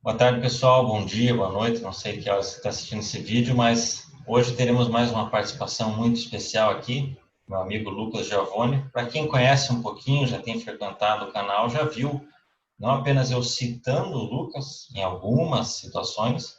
Boa tarde, pessoal. Bom dia, boa noite. Não sei que hora você está assistindo esse vídeo, mas hoje teremos mais uma participação muito especial aqui, meu amigo Lucas Giovanni. Para quem conhece um pouquinho, já tem frequentado o canal, já viu não apenas eu citando o Lucas em algumas situações,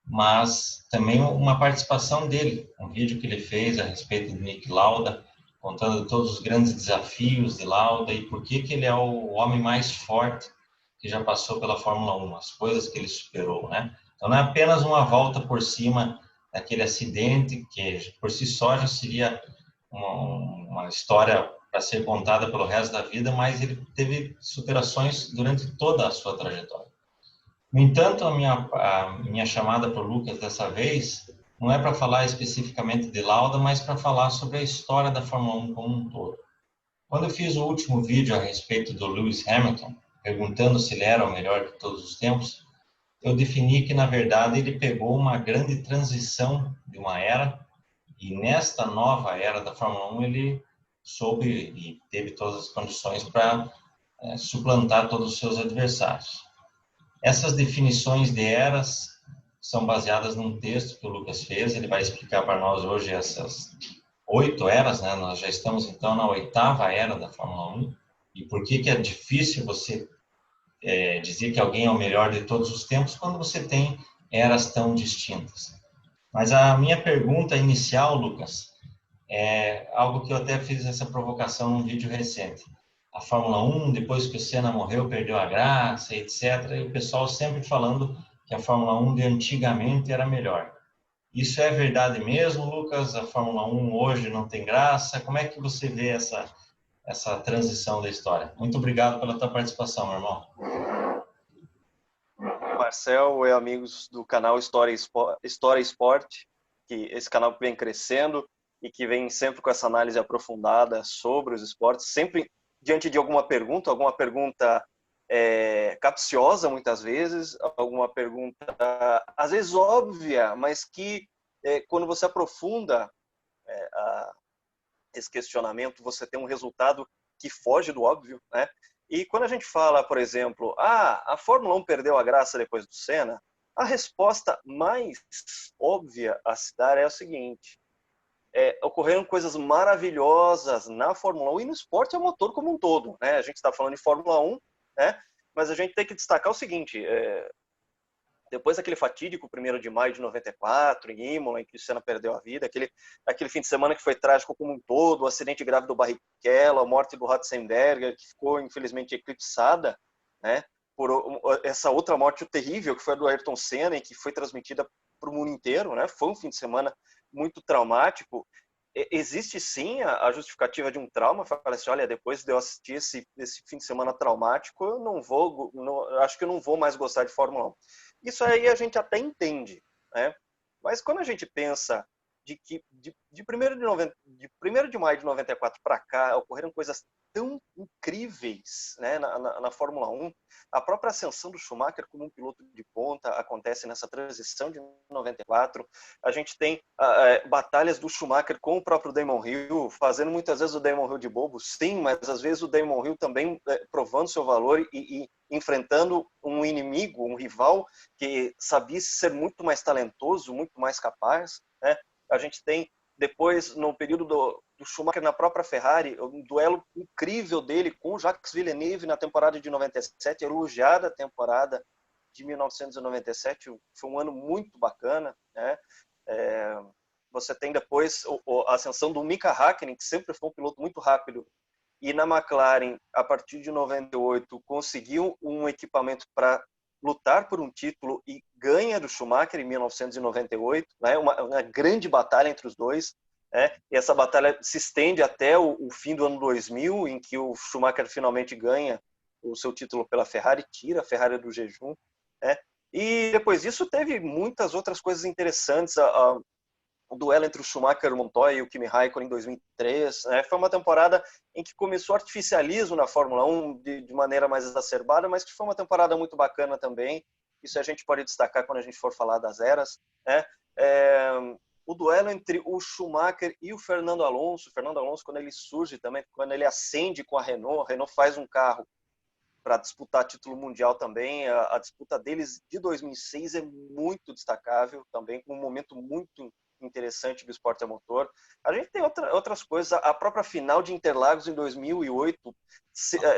mas também uma participação dele, um vídeo que ele fez a respeito de Nick Lauda, contando todos os grandes desafios de Lauda e por que ele é o homem mais forte que já passou pela Fórmula 1, as coisas que ele superou, né? Então não é apenas uma volta por cima daquele acidente, que por si só já seria uma história para ser contada pelo resto da vida, mas ele teve superações durante toda a sua trajetória. No entanto, a minha chamada para o Lucas dessa vez não é para falar especificamente de Lauda, mas para falar sobre a história da Fórmula 1 como um todo. Quando eu fiz o último vídeo a respeito do Lewis Hamilton, perguntando se ele era o melhor de todos os tempos, eu defini que, na verdade, ele pegou uma grande transição de uma era, e nesta nova era da Fórmula 1 ele soube e teve todas as condições para suplantar todos os seus adversários. Essas definições de eras são baseadas num texto que o Lucas fez. Ele vai explicar para nós hoje essas 8 eras, né? Nós já estamos então na 8ª era da Fórmula 1. E por que é difícil você dizer que alguém é o melhor de todos os tempos quando você tem eras tão distintas? Mas a minha pergunta inicial, Lucas, é algo que eu até fiz essa provocação num vídeo recente. A Fórmula 1, depois que o Senna morreu, perdeu a graça, etc. E o pessoal sempre falando que a Fórmula 1 de antigamente era melhor. Isso é verdade mesmo, Lucas? A Fórmula 1 hoje não tem graça? Como é que você vê essa transição da história? Muito obrigado pela tua participação, meu irmão. Marcel e amigos do canal História Esporte, que esse canal vem crescendo e que vem sempre com essa análise aprofundada sobre os esportes, sempre diante de alguma pergunta capciosa muitas vezes, alguma pergunta às vezes óbvia, mas que quando você aprofunda esse questionamento, você tem um resultado que foge do óbvio, né? E quando a gente fala, por exemplo, a Fórmula 1 perdeu a graça depois do Senna, a resposta mais óbvia a se dar é a seguinte: ocorreram coisas maravilhosas na Fórmula 1 e no esporte a motor como um todo, né? A gente está falando de Fórmula 1, né? Mas a gente tem que destacar o seguinte: depois daquele fatídico 1º de maio de 94, em Imola, em que o Senna perdeu a vida, aquele fim de semana que foi trágico como um todo, o acidente grave do Barrichello, a morte do Ratzenberger, que ficou infelizmente eclipsada, né, por essa outra morte terrível, que foi a do Ayrton Senna, e que foi transmitida para o mundo inteiro, né? Foi um fim de semana muito traumático. Existe sim a justificativa de um trauma. Fala assim: olha, depois de eu assistir esse fim de semana traumático, eu acho que eu não vou mais gostar de Fórmula 1. Isso aí a gente até entende, né? Mas quando a gente pensa de que de 1º de maio de 94 para cá ocorreram coisas tão incríveis, né, na Fórmula 1, a própria ascensão do Schumacher como um piloto de ponta acontece nessa transição de 94. A gente tem batalhas do Schumacher com o próprio Damon Hill, fazendo muitas vezes o Damon Hill de bobo, sim, mas às vezes o Damon Hill também provando seu valor e enfrentando um inimigo, um rival que sabia ser muito mais talentoso, muito mais capaz, né? A gente tem depois, no período do Schumacher na própria Ferrari, um duelo incrível dele com o Jacques Villeneuve na temporada de 97, elogiada a temporada de 1997, foi um ano muito bacana, né? Você tem depois a ascensão do Mika Häkkinen, que sempre foi um piloto muito rápido, e na McLaren, a partir de 98, conseguiu um equipamento para lutar por um título e ganha do Schumacher em 1998, né? Uma grande batalha entre os dois, né? E essa batalha se estende até o fim do ano 2000, em que o Schumacher finalmente ganha o seu título pela Ferrari, tira a Ferrari do jejum, né? E depois disso teve muitas outras coisas interessantes. O duelo entre o Schumacher, o Montoya e o Kimi Raikkonen em 2003, né? Foi uma temporada em que começou artificialismo na Fórmula 1 de maneira mais exacerbada, mas que foi uma temporada muito bacana também. Isso a gente pode destacar quando a gente for falar das eras, né? O duelo entre o Schumacher e o Fernando Alonso, quando ele surge também, quando ele ascende com a Renault faz um carro para disputar título mundial também. A disputa deles de 2006 é muito destacável também, com um momento muito interessante do esporte a motor. A gente tem outras coisas, a própria final de Interlagos em 2008,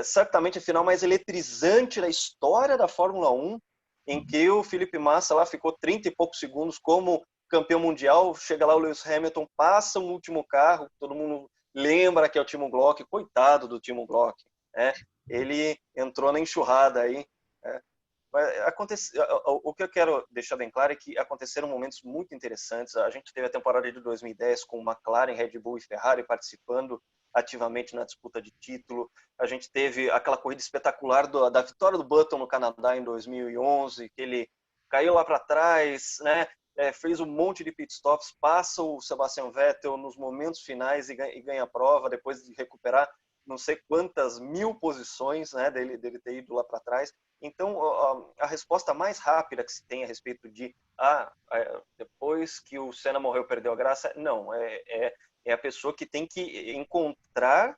certamente a final mais eletrizante da história da Fórmula 1, em que o Felipe Massa lá ficou 30 e poucos segundos como campeão mundial, chega lá o Lewis Hamilton, passa o último carro, todo mundo lembra que é o Timo Glock, coitado do Timo Glock, né? Ele entrou na enxurrada aí. O que eu quero deixar bem claro é que aconteceram momentos muito interessantes. A gente teve a temporada de 2010 com McLaren, Red Bull e Ferrari participando ativamente na disputa de título. A gente teve aquela corrida espetacular da vitória do Button no Canadá em 2011, que ele caiu lá para trás, né? Fez um monte de pitstops, passa o Sebastian Vettel nos momentos finais e ganha a prova, depois de recuperar não sei quantas mil posições, né, dele ter ido lá para trás. Então, a resposta mais rápida que se tem a respeito de depois que o Senna morreu, perdeu a graça, não, é a pessoa que tem que encontrar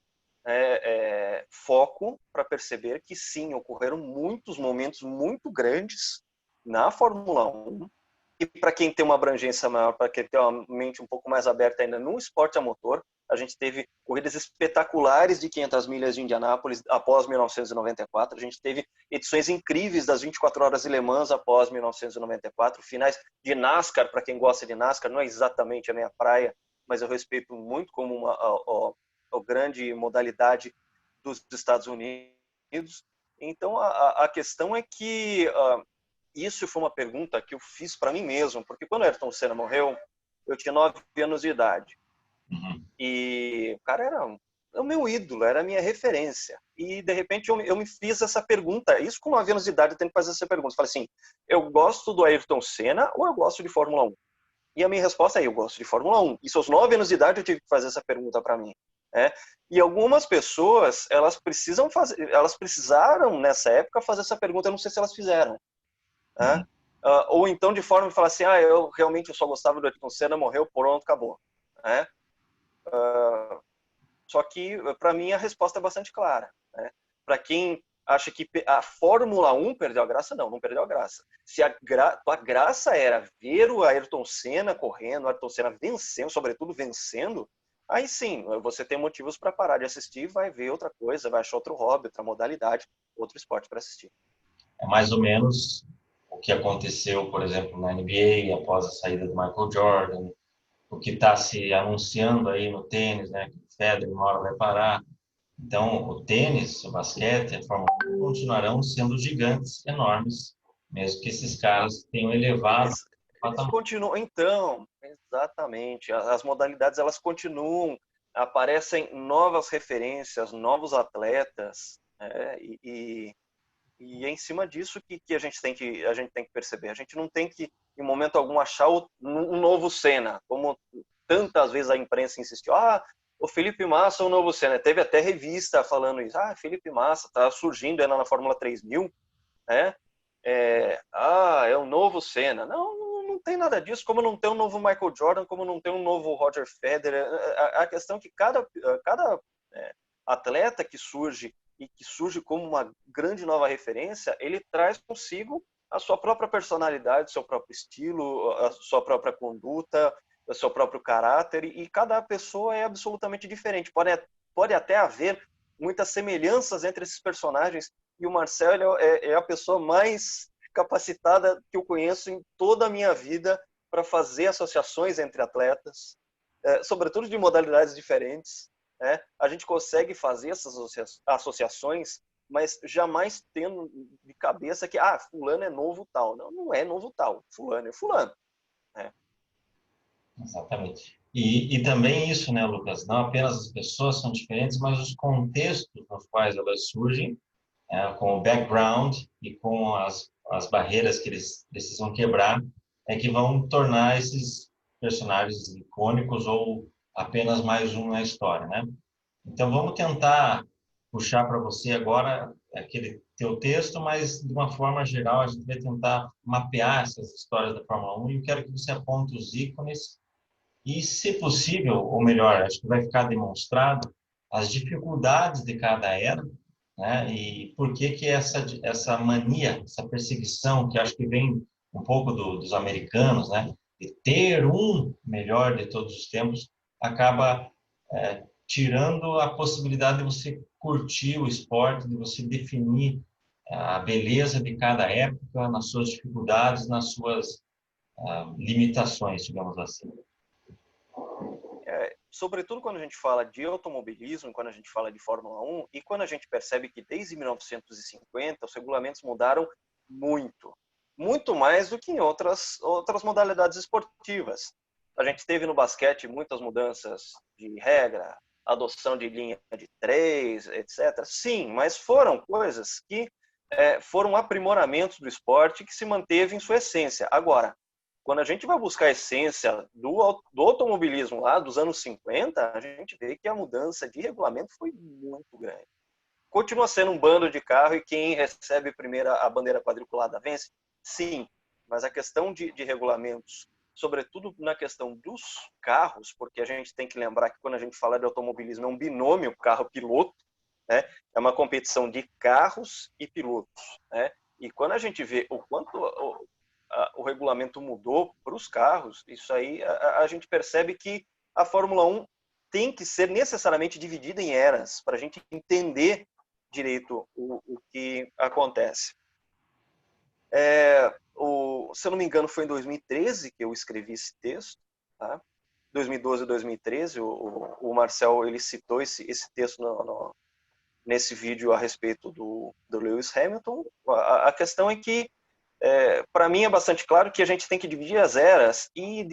foco para perceber que sim, ocorreram muitos momentos muito grandes na Fórmula 1, e para quem tem uma abrangência maior, para quem tem uma mente um pouco mais aberta ainda no esporte a motor, a gente teve corridas espetaculares de 500 milhas de Indianápolis após 1994. A gente teve edições incríveis das 24 horas de Le Mans após 1994. Finais de NASCAR, para quem gosta de NASCAR, não é exatamente a minha praia, mas eu respeito muito como a grande modalidade dos Estados Unidos. Então, a questão é que isso foi uma pergunta que eu fiz para mim mesmo, porque quando o Ayrton Senna morreu, eu tinha 9 anos de idade. E o cara era o meu ídolo, era a minha referência. E, de repente, eu me fiz essa pergunta. Isso com 9 anos de idade, eu tenho que fazer essa pergunta. Eu falei assim, eu gosto do Ayrton Senna ou eu gosto de Fórmula 1? E a minha resposta é, eu gosto de Fórmula 1. E aos 9 anos de idade, eu tive que fazer essa pergunta para mim. E algumas pessoas, elas precisaram, nessa época, fazer essa pergunta. Eu não sei se elas fizeram. Ou então, de forma de falar assim, eu realmente só gostava do Ayrton Senna, morreu, pronto, acabou. Só que, para mim, a resposta é bastante clara. Para quem acha que a Fórmula 1 perdeu a graça, não perdeu a graça. Se a graça era ver o Ayrton Senna correndo, o Ayrton Senna vencendo, sobretudo vencendo, aí sim, você tem motivos para parar de assistir, vai ver outra coisa, vai achar outro hobby, outra modalidade, outro esporte para assistir. É mais ou menos o que aconteceu, por exemplo, na NBA, após a saída do Michael Jordan, o que está se anunciando aí no tênis, né, que o Federer uma hora vai parar. Então, o tênis, o basquete, a Fórmula 1 continuarão sendo gigantes enormes, mesmo que esses caras tenham elevado o Eles patamar. continuam, então, exatamente, as modalidades elas continuam, aparecem novas referências, novos atletas, e é em cima disso que a gente tem que perceber. A gente não tem que, em momento algum, achar um novo Senna, como tantas vezes a imprensa insistiu. O Felipe Massa é o novo Senna. Teve até revista falando isso. Felipe Massa está surgindo ainda na Fórmula 3000, né? É o novo Senna. Não tem nada disso. Como não tem um novo Michael Jordan, como não tem um novo Roger Federer. A questão é que cada atleta que surge e que surge como uma grande nova referência, ele traz consigo a sua própria personalidade, seu próprio estilo, a sua própria conduta, o seu próprio caráter, e cada pessoa é absolutamente diferente. Pode até haver muitas semelhanças entre esses personagens, e o Marcel é a pessoa mais capacitada que eu conheço em toda a minha vida para fazer associações entre atletas, sobretudo de modalidades diferentes. A gente consegue fazer essas associações, mas jamais tendo de cabeça que fulano é novo tal. Não é novo tal, fulano é fulano. Exatamente. E também isso, né, Lucas? Não apenas as pessoas são diferentes, mas os contextos nos quais elas surgem, com o background e com as barreiras que eles precisam quebrar, que vão tornar esses personagens icônicos ou apenas mais um na história, né? Então, vamos tentar puxar para você agora aquele teu texto, mas de uma forma geral, a gente vai tentar mapear essas histórias da Fórmula 1 e eu quero que você aponte os ícones e, se possível, ou melhor, acho que vai ficar demonstrado as dificuldades de cada era né? E por que que essa mania, essa perseguição, que acho que vem um pouco dos americanos, né? De ter um melhor de todos os tempos, acaba tirando a possibilidade de você curtir o esporte, de você definir a beleza de cada época, nas suas dificuldades, nas suas limitações, digamos assim. Sobretudo quando a gente fala de automobilismo, quando a gente fala de Fórmula 1, e quando a gente percebe que desde 1950 os regulamentos mudaram muito, muito mais do que em outras modalidades esportivas. A gente teve no basquete muitas mudanças de regra, adoção de linha de três, etc. Sim, mas foram coisas que foram aprimoramentos do esporte que se manteve em sua essência. Agora, quando a gente vai buscar a essência do automobilismo lá dos anos 50, a gente vê que a mudança de regulamento foi muito grande. Continua sendo um bando de carro e quem recebe primeiro a bandeira quadriculada vence? Sim, mas a questão de regulamentos, sobretudo na questão dos carros, porque a gente tem que lembrar que quando a gente fala de automobilismo é um binômio carro-piloto, né? É uma competição de carros e pilotos, né? E quando a gente vê o quanto o regulamento mudou para os carros, isso aí a gente percebe que a Fórmula 1 tem que ser necessariamente dividida em eras para a gente entender direito o que acontece. Se eu não me engano, foi em 2013 que eu escrevi esse texto, tá? 2012 e 2013, o Marcel ele citou esse texto nesse vídeo a respeito do Lewis Hamilton. A questão é que para mim é bastante claro que a gente tem que dividir as eras e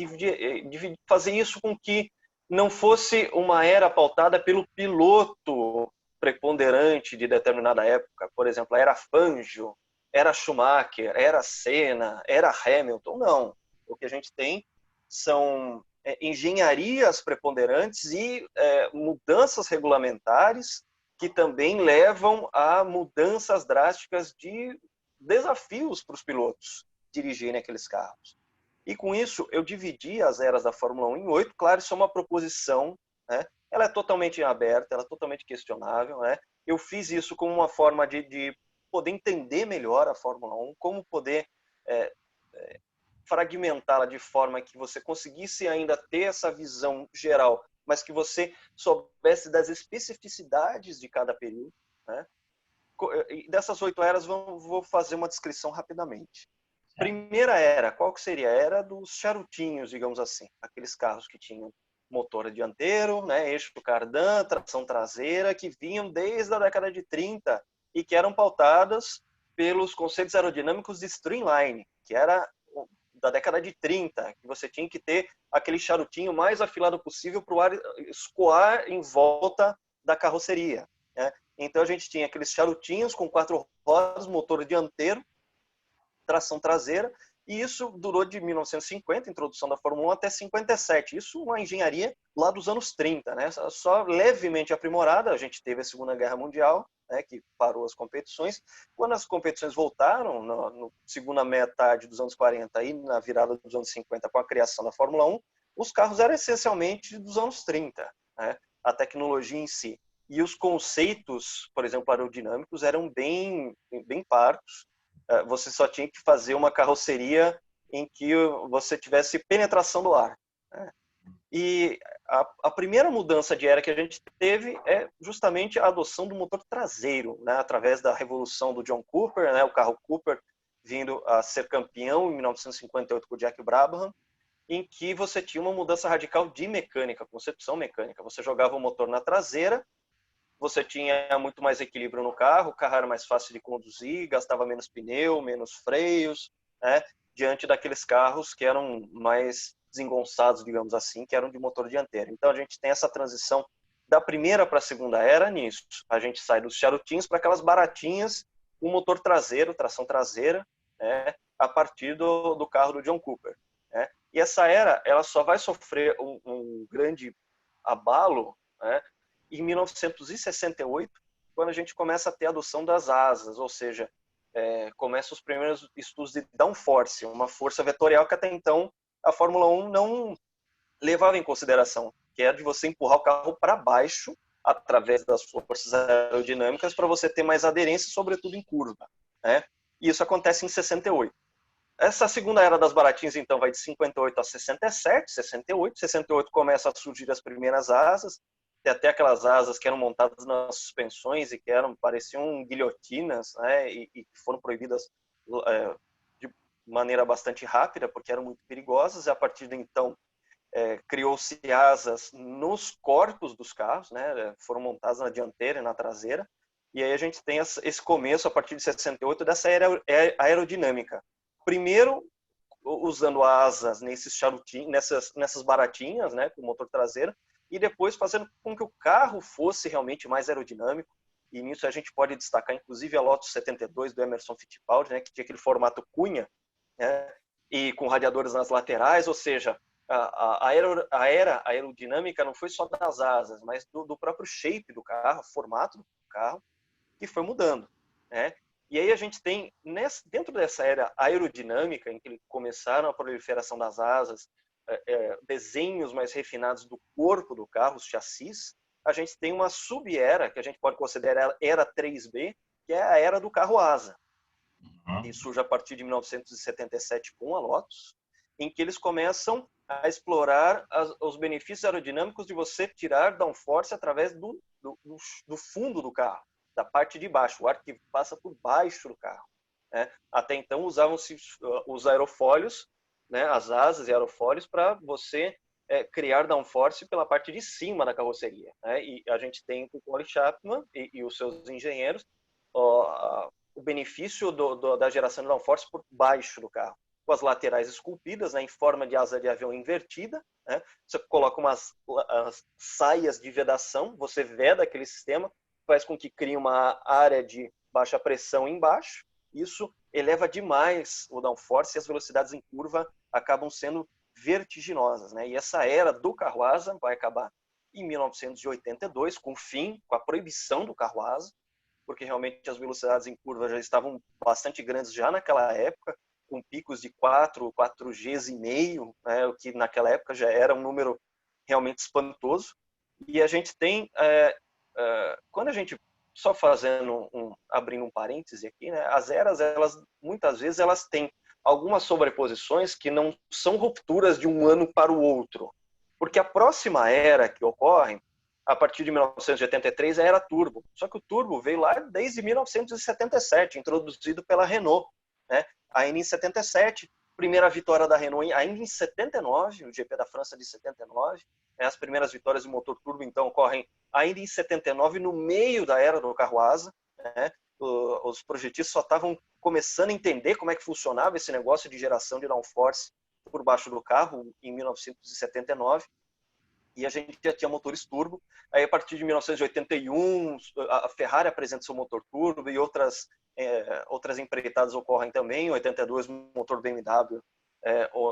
fazer isso com que não fosse uma era pautada pelo piloto preponderante de determinada época. Por exemplo, a era Fangio, era Schumacher, era Senna, era Hamilton. Não. O que a gente tem são engenharias preponderantes e mudanças regulamentares que também levam a mudanças drásticas de desafios para os pilotos dirigirem aqueles carros. E com isso, eu dividi as eras da Fórmula 1 em 8. Claro, isso é uma proposição, né? Ela é totalmente aberta, ela é totalmente questionável, né? Eu fiz isso como uma forma de poder entender melhor a Fórmula 1, como poder fragmentá-la de forma que você conseguisse ainda ter essa visão geral, mas que você soubesse das especificidades de cada período, né? Dessas 8 eras, vou fazer uma descrição rapidamente. Primeira era, qual que seria? A era dos charutinhos, digamos assim. Aqueles carros que tinham motor dianteiro, né, eixo cardan, tração traseira, que vinham desde a década de 30 e que eram pautadas pelos conceitos aerodinâmicos de streamline, que era da década de 30, que você tinha que ter aquele charutinho mais afilado possível para o ar escoar em volta da carroceria, né? Então a gente tinha aqueles charutinhos com 4 rodas, motor dianteiro, tração traseira, e isso durou de 1950, introdução da Fórmula 1, até 57. Isso uma engenharia lá dos anos 30, né? Só levemente aprimorada. A gente teve a Segunda Guerra Mundial, né, que parou as competições. Quando as competições voltaram, na segunda metade dos anos 40 e na virada dos anos 50, com a criação da Fórmula 1, os carros eram essencialmente dos anos 30, né? A tecnologia em si. E os conceitos, por exemplo, aerodinâmicos, eram bem parcos. Você só tinha que fazer uma carroceria em que você tivesse penetração do ar, né? E a primeira mudança de era que a gente teve é justamente a adoção do motor traseiro, né? Através da revolução do John Cooper, né? O carro Cooper vindo a ser campeão em 1958 com o Jack Brabham, em que você tinha uma mudança radical de mecânica, concepção mecânica. Você jogava o motor na traseira, você tinha muito mais equilíbrio no carro, o carro era mais fácil de conduzir, gastava menos pneu, menos freios, né? Diante daqueles carros que eram mais desengonçados, digamos assim, que eram de motor dianteiro. Então a gente tem essa transição da primeira para a segunda era nisso. A gente sai dos charutinhos para aquelas baratinhas, um motor traseiro, tração traseira, né? A partir do carro do John Cooper, né? E essa era, ela só vai sofrer um grande abalo, né, em 1968, quando a gente começa a ter a adoção das asas, ou seja, começam os primeiros estudos de downforce, uma força vetorial que até então a Fórmula 1 não levava em consideração, que é de você empurrar o carro para baixo através das forças aerodinâmicas para você ter mais aderência, sobretudo em curva, né? E isso acontece em 68. Essa segunda era das baratinhas, então, vai de 58 a 67, 68. 68 começa a surgir as primeiras asas, tem até aquelas asas que eram montadas nas suspensões e que pareciam guilhotinas, né? E foram proibidas de maneira bastante rápida, porque eram muito perigosas. E a partir de então, criou-se asas nos corpos dos carros, né? Foram montadas na dianteira e na traseira. E aí a gente tem esse começo, a partir de 68, dessa aerodinâmica. Primeiro, usando asas nesses charutinhos, nessas baratinhas, né, com motor traseiro, e depois fazendo com que o carro fosse realmente mais aerodinâmico. E nisso a gente pode destacar, inclusive, a Lotus 72 do Emerson Fittipaldi, né, que tinha aquele formato cunha, né, e com radiadores nas laterais, ou seja, a era aerodinâmica não foi só das asas, mas do próprio shape do carro, formato do carro, que foi mudando, né? E aí a gente tem, dentro dessa era aerodinâmica, em que começaram a proliferação das asas, desenhos mais refinados do corpo do carro, os chassis, a gente tem uma sub-era, que a gente pode considerar era 3B, que é a era do carro asa. E surge a partir de 1977 com a Lotus, em que eles começam a explorar os benefícios aerodinâmicos de você tirar downforce através do fundo do carro, da parte de baixo, o ar que passa por baixo do carro, né? Até então usavam-se os aerofólios, né, as asas e aerofólios, para você criar downforce pela parte de cima da carroceria, né? E a gente tem com o Colin Chapman e os seus engenheiros o benefício da geração de downforce por baixo do carro, com as laterais esculpidas, né, em forma de asa de avião invertida, né? Você coloca umas saias de vedação, você veda aquele sistema, faz com que crie uma área de baixa pressão embaixo. Isso eleva demais o downforce e as velocidades em curva acabam sendo vertiginosas, né? E essa era do carro asa vai acabar em 1982, com a proibição do carro asa, porque realmente as velocidades em curva já estavam bastante grandes já naquela época, com picos de 4Gs e meio, né, o que naquela época já era um número realmente espantoso. E a gente tem, quando a gente, só abrindo um parêntese aqui, né, as eras, muitas vezes elas têm algumas sobreposições que não são rupturas de um ano para o outro, porque a próxima era que ocorre, a partir de 1983, é a era turbo. Só que o turbo veio lá desde 1977, introduzido pela Renault, né? Ainda em 77, primeira vitória da Renault ainda em 79, o GP da França de 79. Né? As primeiras vitórias do motor turbo, então, ocorrem ainda em 79, no meio da era do carro asa. Né? Os projetistas só estavam começando a entender como é que funcionava esse negócio de geração de downforce por baixo do carro, em 1979. E a gente já tinha motores turbo. Aí, a partir de 1981, a Ferrari apresenta seu motor turbo e outras empreitadas ocorrem também. Em 82, o motor BMW.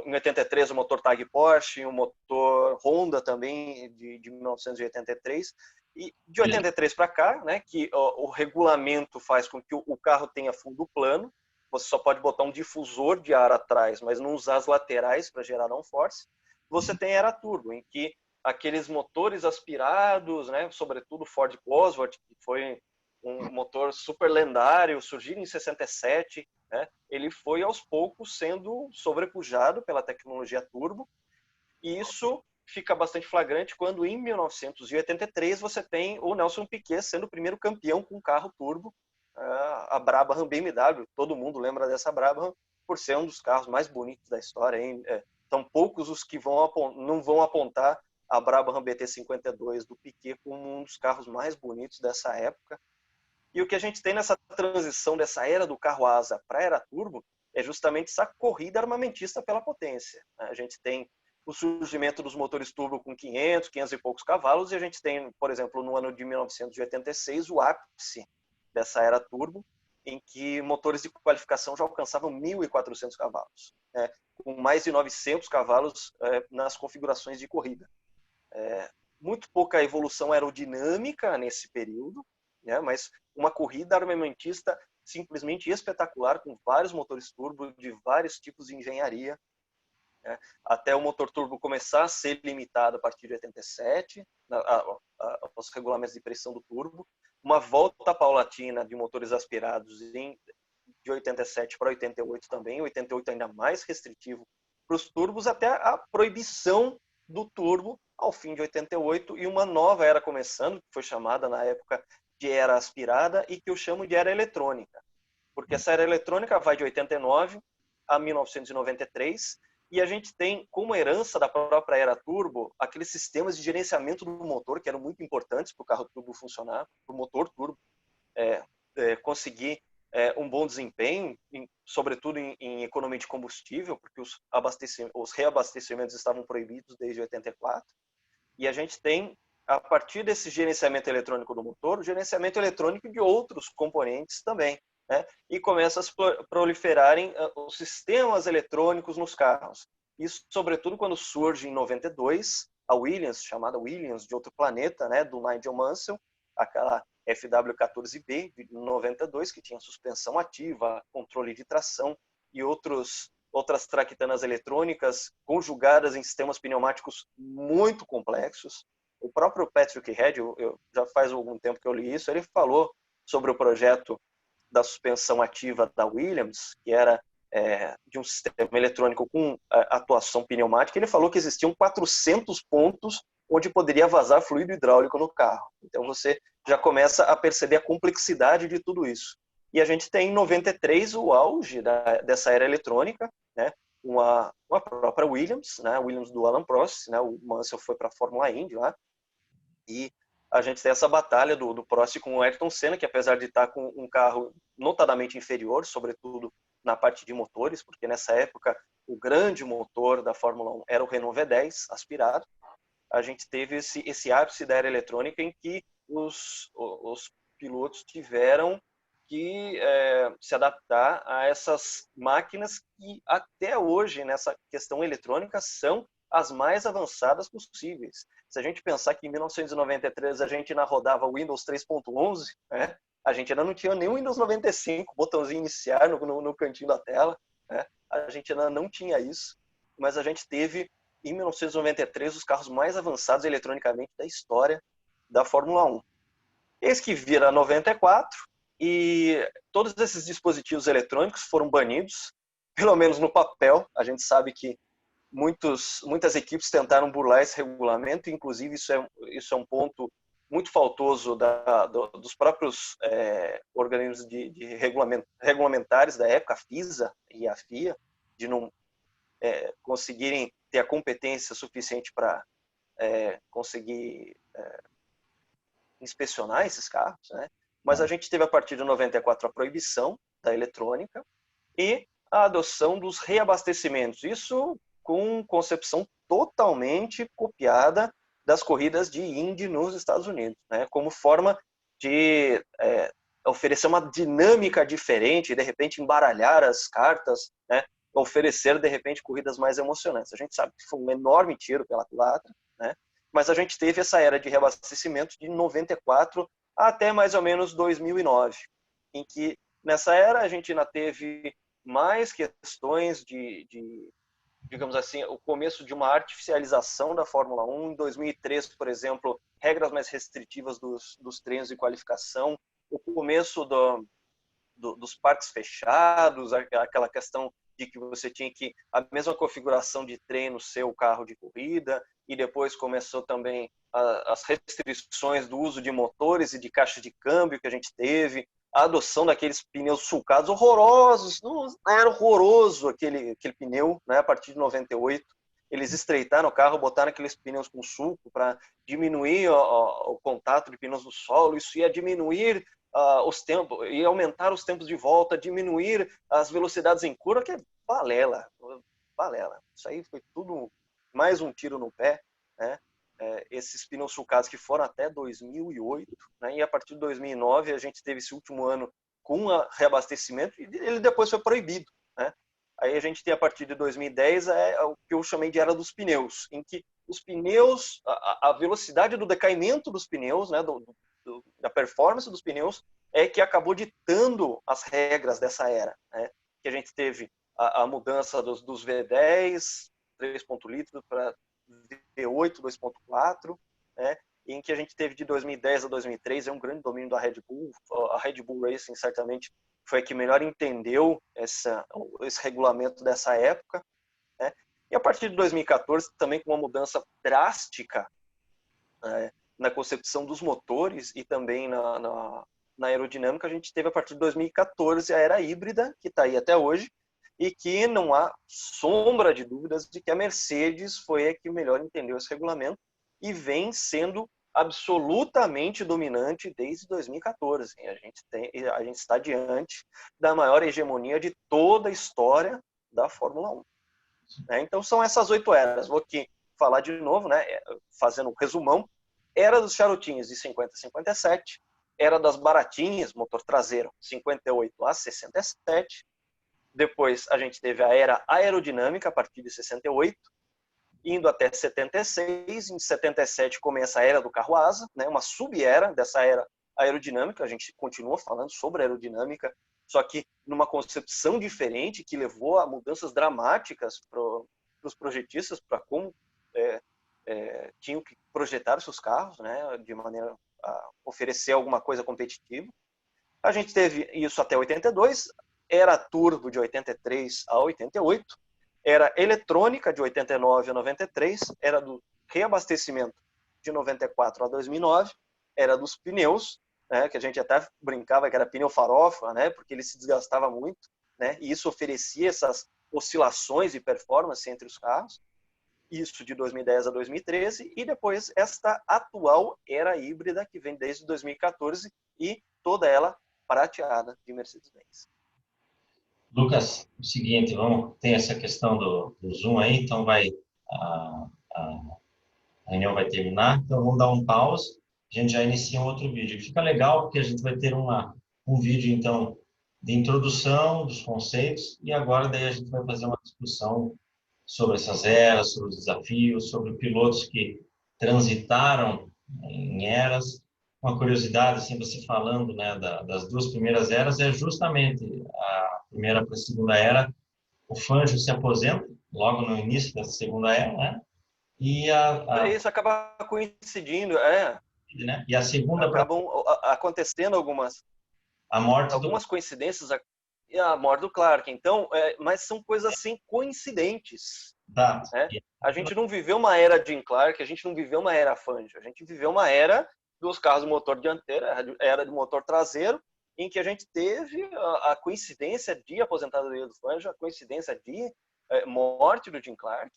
Em 83, o motor Tag Porsche, o motor Honda também, de 1983. E de 83 para cá, né, que o regulamento faz com que o carro tenha fundo plano. Você só pode botar um difusor de ar atrás, mas não usar as laterais para gerar downforce. Você tem era turbo, em que aqueles motores aspirados, né, sobretudo Ford Cosworth, que foi um motor super lendário, surgido em 67, né, ele foi aos poucos sendo sobrepujado pela tecnologia turbo, e isso fica bastante flagrante quando em 1983 você tem o Nelson Piquet sendo o primeiro campeão com carro turbo, a Brabham BMW, todo mundo lembra dessa Brabham por ser um dos carros mais bonitos da história, hein? São poucos os que não vão apontar a Brabham BT52 do Piquet como um dos carros mais bonitos dessa época. E o que a gente tem nessa transição dessa era do carro asa para a era turbo é justamente essa corrida armamentista pela potência. A gente tem o surgimento dos motores turbo com 500 e poucos cavalos, e a gente tem, por exemplo, no ano de 1986, o ápice dessa era turbo, em que motores de qualificação já alcançavam 1.400 cavalos, com mais de 900 cavalos nas configurações de corrida. Muito pouca evolução aerodinâmica nesse período, né, mas uma corrida armamentista simplesmente espetacular, com vários motores turbo de vários tipos de engenharia. né, até o motor turbo começar a ser limitado a partir de 87, os regulamentos de pressão do turbo, uma volta paulatina de motores aspirados de 87 para 88 também, 88 ainda mais restritivo para os turbos, até a proibição do turbo ao fim de 88 e uma nova era começando, que foi chamada na época de era aspirada e que eu chamo de era eletrônica, porque essa era eletrônica vai de 89 a 1993 e a gente tem como herança da própria era turbo aqueles sistemas de gerenciamento do motor que eram muito importantes para o carro turbo funcionar, para o motor turbo conseguir um bom desempenho, sobretudo em economia de combustível, porque os reabastecimentos estavam proibidos desde 84. E a gente tem, a partir desse gerenciamento eletrônico do motor, o gerenciamento eletrônico de outros componentes também, né? E começa a se proliferarem os sistemas eletrônicos nos carros. Isso, sobretudo, quando surge em 92, a Williams, chamada Williams de outro planeta, né, do Nigel Mansell, aquela FW14B de 92, que tinha suspensão ativa, controle de tração e outras traquitanas eletrônicas conjugadas em sistemas pneumáticos muito complexos. O próprio Patrick Head, já faz algum tempo que eu li isso, ele falou sobre o projeto da suspensão ativa da Williams, que era de um sistema eletrônico com atuação pneumática. Ele falou que existiam 400 pontos onde poderia vazar fluido hidráulico no carro. Então você já começa a perceber a complexidade de tudo isso. E a gente tem em 93 o auge dessa era eletrônica, né? Uma própria Williams, né? Williams do Alan Prost, né? O Mansell foi para a Fórmula Indy lá, e a gente tem essa batalha do Prost com o Ayrton Senna, que apesar de estar com um carro notadamente inferior, sobretudo na parte de motores, porque nessa época o grande motor da Fórmula 1 era o Renault V10 aspirado, a gente teve esse ápice da era eletrônica em que os pilotos tiveram que se adaptar a essas máquinas que até hoje, nessa questão eletrônica, são as mais avançadas possíveis. Se a gente pensar que em 1993 a gente ainda rodava Windows 3.11, né? A gente ainda não tinha nem o Windows 95, botãozinho iniciar no cantinho da tela, né? A gente ainda não tinha isso, mas a gente teve em 1993 os carros mais avançados eletronicamente da história da Fórmula 1. Eis que vira 94 e todos esses dispositivos eletrônicos foram banidos, pelo menos no papel. A gente sabe que muitas equipes tentaram burlar esse regulamento, inclusive isso é um ponto muito faltoso dos próprios organismos de regulamentares da época, a FISA e a FIA, de não conseguirem ter a competência suficiente para conseguir inspecionar esses carros, né? Mas a gente teve a partir de 94 a proibição da eletrônica e a adoção dos reabastecimentos. Isso com concepção totalmente copiada das corridas de Indy nos Estados Unidos, né? Como forma de oferecer uma dinâmica diferente, de repente embaralhar as cartas, né? Oferecer, de repente, corridas mais emocionantes. A gente sabe que foi um enorme tiro pela culatra, né? Mas a gente teve essa era de reabastecimento de 94 até mais ou menos 2009, em que nessa era a gente ainda teve mais questões digamos assim, o começo de uma artificialização da Fórmula 1. Em 2003, por exemplo, regras mais restritivas dos treinos de qualificação, o começo dos parques fechados, aquela questão de que você tinha que a mesma configuração de treino ser o carro de corrida, e depois começou também as restrições do uso de motores e de caixa de câmbio que a gente teve, a adoção daqueles pneus sulcados horrorosos. Era horroroso aquele pneu, né? A partir de 98 eles estreitaram o carro, botaram aqueles pneus com sulco para diminuir o contato de pneus no solo. Isso ia diminuir os tempos, e aumentar os tempos de volta, diminuir as velocidades em curva, que é balela. Isso aí foi tudo mais um tiro no pé, né? Esses pneus sulcados que foram até 2008, né? E a partir de 2009 a gente teve esse último ano com reabastecimento e ele depois foi proibido, né? Aí a gente tem a partir de 2010 o que eu chamei de era dos pneus, em que os pneus, a velocidade do decaimento dos pneus, né, da performance dos pneus, é que acabou ditando as regras dessa era, né? Que a gente teve a mudança dos V10, 3.0 para V8 2.4, né? Em que a gente teve de 2010 a 2003 um grande domínio da Red Bull. A Red Bull Racing certamente foi a que melhor entendeu esse regulamento dessa época, né? E a partir de 2014 também com uma mudança drástica, né, na concepção dos motores e também na aerodinâmica, a gente teve a partir de 2014 a era híbrida, que está aí até hoje, e que não há sombra de dúvidas de que a Mercedes foi a que melhor entendeu esse regulamento e vem sendo absolutamente dominante desde 2014. A gente está diante da maior hegemonia de toda a história da Fórmula 1. Né? Então são essas 8 eras. Vou aqui falar de novo, né? Fazendo um resumão. Era dos charutinhos de 50 a 57, era das baratinhas, motor traseiro, 58 a 67. Depois a gente teve a era aerodinâmica a partir de 68, indo até 76. Em 77 começa a era do carro asa, né? Uma sub-era dessa era aerodinâmica. A gente continua falando sobre aerodinâmica, só que numa concepção diferente que levou a mudanças dramáticas para os projetistas, para como tinham que projetar os seus carros, né, de maneira a oferecer alguma coisa competitiva. A gente teve isso até 82, era turbo de 83 a 88, era eletrônica de 89 a 93, era do reabastecimento de 94 a 2009, era dos pneus, né, que a gente até brincava que era pneu farofa, né, porque ele se desgastava muito, né, e isso oferecia essas oscilações de performance entre os carros. Isso de 2010 a 2013, e depois esta atual era híbrida que vem desde 2014 e toda ela prateada de Mercedes-Benz. Lucas, o seguinte, tem essa questão do Zoom aí, então a reunião vai terminar, então vamos dar um pause, a gente já inicia um outro vídeo. Fica legal porque a gente vai ter um vídeo, então, de introdução dos conceitos, e agora daí a gente vai fazer uma discussão sobre essas eras, sobre os desafios, sobre pilotos que transitaram em eras. Uma curiosidade, assim, você falando, né, das 2 primeiras eras, é justamente a primeira para a segunda era, o Fangio se aposenta logo no início da segunda era, né? E isso acaba coincidindo, né? E a segunda acabam acontecendo algumas coincidências, e a morte do Clark. Então, mas são coisas assim coincidentes. Né? A gente não viveu uma era Jim Clark, a gente não viveu uma era Fangio, a gente viveu uma era dos carros de motor dianteiro, era de motor traseiro, em que a gente teve a coincidência de aposentadoria do Fangio, a coincidência de morte do Jim Clark,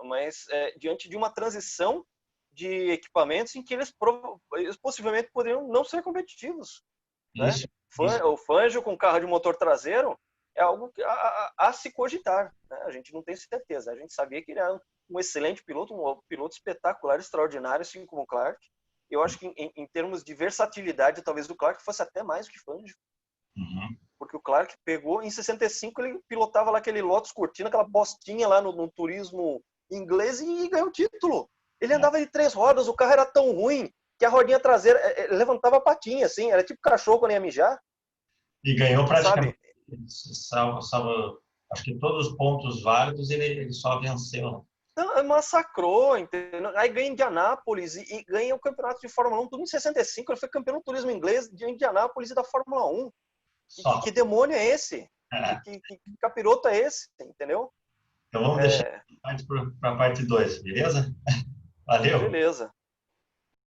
mas diante de uma transição de equipamentos em que eles possivelmente poderiam não ser competitivos. Né? O Fangio com carro de motor traseiro é algo a se cogitar. Né? A gente não tem certeza. A gente sabia que ele era um excelente piloto, um piloto espetacular, extraordinário, assim como o Clark. Eu acho que em termos de versatilidade, talvez o Clark fosse até mais que Fangio. Uhum. Porque o Clark pegou, em 65, ele pilotava lá aquele Lotus Cortina, aquela bostinha lá no turismo inglês e ganhou o título. Ele andava de 3 rodas, o carro era tão ruim que a rodinha traseira levantava a patinha, assim, era tipo cachorro quando ia mijar. E ganhou praticamente, salvo, acho que todos os pontos válidos ele só venceu. Não, massacrou, entendeu? Aí ganha Indianápolis e ganha o campeonato de Fórmula 1, tudo em 65, ele foi campeão do turismo inglês de Indianápolis e da Fórmula 1. Que demônio é esse? Que capiroto é esse? Entendeu? Então vamos deixar para a parte 2, beleza? Valeu. Beleza.